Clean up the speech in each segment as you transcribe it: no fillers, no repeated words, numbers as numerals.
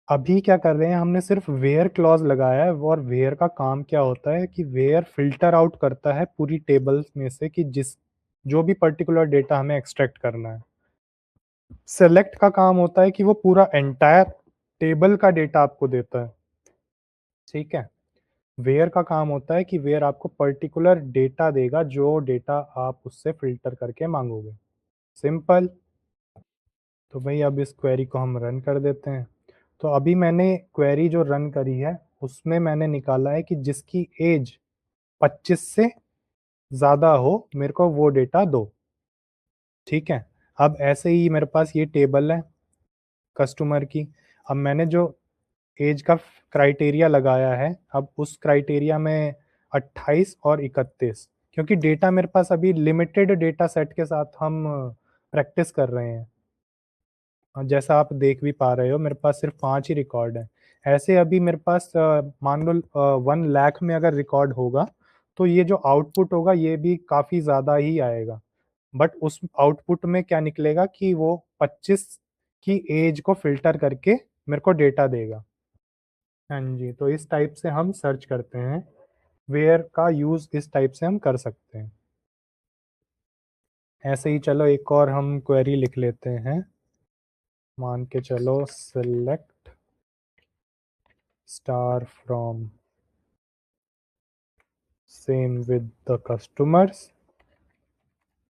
अभी क्या कर रहे हैं, हमने सिर्फ वेयर क्लॉज लगाया है, और वेयर का काम क्या होता है कि वेयर फिल्टर आउट करता है पूरी टेबल्स में से कि जो भी पर्टिकुलर डेटा हमें एक्सट्रैक्ट करना है। सेलेक्ट का काम होता है कि वो पूरा एंटायर टेबल का डेटा आपको देता है। ठीक है। वेयर का काम होता है कि वेयर आपको पर्टिकुलर डेटा देगा, जो डेटा आप उससे फिल्टर करके मांगोगे। सिंपल। तो भाई अब इस क्वेरी को हम रन कर देते हैं। तो अभी मैंने क्वेरी जो रन करी है उसमें मैंने निकाला है कि जिसकी एज 25 से ज़्यादा हो मेरे को वो डेटा दो। ठीक है। अब ऐसे ही मेरे पास ये टेबल है कस्टमर की। अब मैंने जो एज का क्राइटेरिया लगाया है, अब उस क्राइटेरिया में 28 और 31, क्योंकि डेटा मेरे पास अभी लिमिटेड डेटा सेट के साथ हम प्रैक्टिस कर रहे हैं। और जैसा आप देख भी पा रहे हो मेरे पास सिर्फ 5 ही रिकॉर्ड है। ऐसे अभी मेरे पास मान लो 1 लाख में अगर रिकॉर्ड होगा तो ये जो आउटपुट होगा ये भी काफ़ी ज़्यादा ही आएगा। बट उस आउटपुट में क्या निकलेगा कि वो 25 की एज को फिल्टर करके मेरे को डेटा देगा। हाँ जी, तो इस टाइप से हम सर्च करते हैं। वेयर का यूज़ इस टाइप से हम कर सकते हैं। ऐसे ही चलो एक और हम क्वेरी लिख लेते हैं। मान के चलो select star from same with the customers,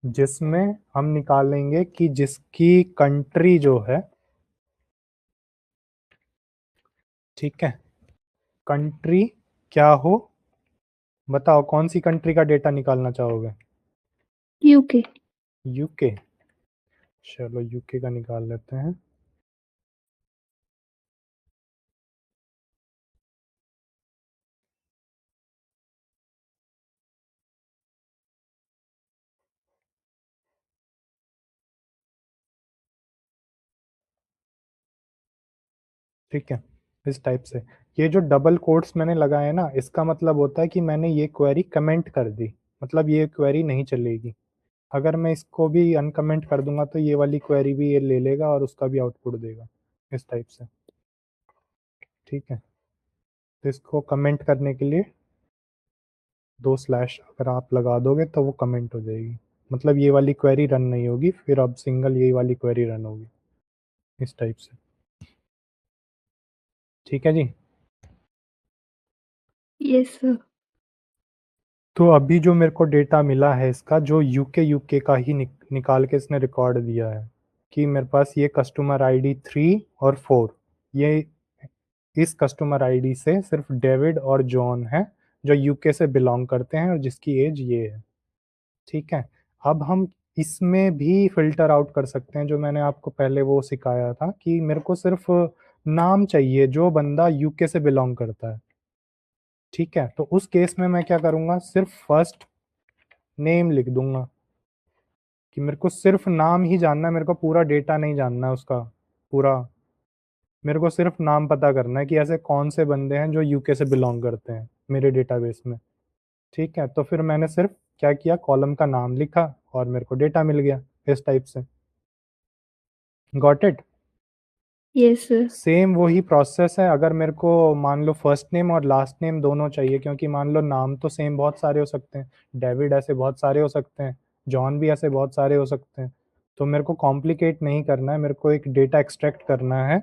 जिसमें हम निकालेंगे कि जिसकी कंट्री जो है, ठीक है, कंट्री क्या हो। बताओ कौन सी कंट्री का डेटा निकालना चाहोगे। यूके। यूके। चलो यूके का निकाल लेते हैं। ठीक है। इस टाइप से ये जो डबल कोट्स मैंने लगाए हैं ना, इसका मतलब होता है कि मैंने ये क्वेरी कमेंट कर दी, मतलब ये क्वेरी नहीं चलेगी। अगर मैं इसको भी अनकमेंट कर दूंगा तो ये वाली क्वेरी भी ये ले लेगा और उसका भी आउटपुट देगा इस टाइप से। ठीक है। तो इसको कमेंट करने के लिए 2 स्लैश अगर आप लगा दोगे तो वो कमेंट हो जाएगी, मतलब ये वाली क्वेरी रन नहीं होगी, फिर अब सिंगल यही वाली क्वेरी रन होगी इस टाइप से। ठीक है जी। Yes sir. तो अभी जो मेरे को डेटा मिला है इसका, जो यूके यूके का ही निकाल के इसने रिकॉर्ड दिया है कि मेरे पास ये कस्टमर आईडी 3 और 4, ये इस कस्टमर आईडी से सिर्फ डेविड और जॉन है जो यूके से बिलोंग करते हैं और जिसकी एज ये है। ठीक है। अब हम इसमें भी फिल्टर आउट कर सकते हैं, जो मैंने आपको पहले वो सिखाया था कि मेरे को सिर्फ नाम चाहिए जो बंदा यूके से बिलोंग करता है। ठीक है। तो उस केस में मैं क्या करूंगा, सिर्फ फर्स्ट नेम लिख दूंगा कि मेरे को सिर्फ नाम ही जानना है, मेरे को पूरा डेटा नहीं जानना है उसका पूरा। मेरे को सिर्फ नाम पता करना है कि ऐसे कौन से बंदे हैं जो यूके से बिलोंग करते हैं मेरे डेटाबेस में। ठीक है। तो फिर मैंने सिर्फ क्या किया, कॉलम का नाम लिखा और मेरे को डेटा मिल गया इस टाइप से। Got it. Yes sir. Same वही प्रोसेस है अगर मेरे को मान लो फर्स्ट नेम और लास्ट नेम दोनों चाहिए, क्योंकि मान लो नाम तो सेम बहुत सारे हो सकते हैं, डेविड ऐसे बहुत सारे हो सकते हैं, जॉन भी ऐसे बहुत सारे हो सकते हैं। तो मेरे को कॉम्प्लिकेट नहीं करना है, मेरे को एक डेटा एक्सट्रैक्ट करना है,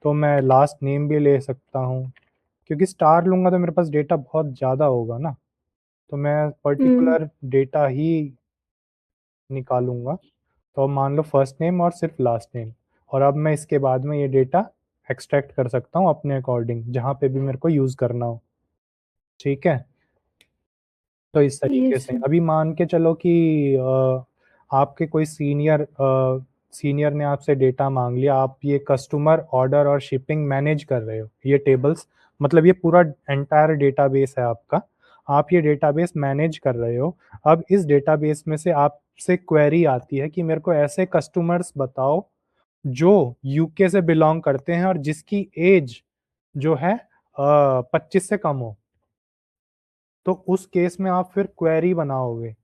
तो मैं लास्ट नेम भी ले सकता हूँ। क्योंकि स्टार लूंगा तो मेरे पास डेटा बहुत ज़्यादा होगा ना, तो मैं हम्म। पर्टिकुलर डेटा ही निकालूंगा। तो मान लो फर्स्ट नेम और सिर्फ लास्ट नेम, और अब मैं इसके बाद में ये डेटा एक्सट्रैक्ट कर सकता हूँ अपने अकॉर्डिंग जहाँ पे भी मेरे को यूज़ करना हो। ठीक है। तो इस तरीके यस से सर। अभी मान के चलो कि आपके कोई सीनियर ने आपसे डेटा मांग लिया, आप ये कस्टमर ऑर्डर और शिपिंग मैनेज कर रहे हो, ये टेबल्स, मतलब ये पूरा एंटायर डेटाबेस है आपका, आप ये डेटाबेस मैनेज कर रहे हो। अब इस डेटाबेस में से आपसे क्वेरी आती है कि मेरे को ऐसे कस्टमर्स बताओ जो यूके से बिलोंग करते हैं और जिसकी एज जो है 25 से कम हो। तो उस केस में आप फिर क्वेरी बनाओगे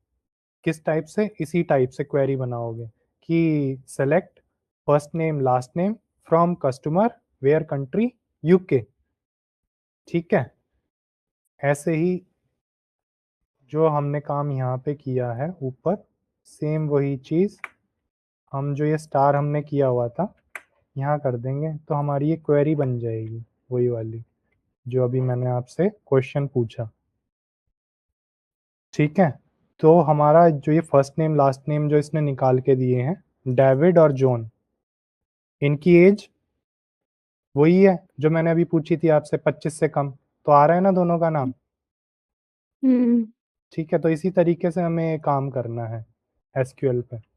किस टाइप से, इसी टाइप से क्वेरी बनाओगे कि select first name last name from customer where country UK. ठीक है, ऐसे ही जो हमने काम यहाँ पे किया है ऊपर, सेम वही चीज़ हम जो ये स्टार हमने किया हुआ था यहाँ कर देंगे, तो हमारी ये क्वेरी बन जाएगी वही वाली जो अभी मैंने आपसे क्वेश्चन पूछा। ठीक है, तो हमारा जो ये फर्स्ट नेम लास्ट नेम जो इसने निकाल के दिए हैं, डेविड और जॉन, इनकी एज वही है जो मैंने अभी पूछी थी आपसे, 25 से कम। तो आ रहा है ना दोनों का नाम। हम्म। ठीक है, तो इसी तरीके से हमें काम करना है एसक्यूएल पे।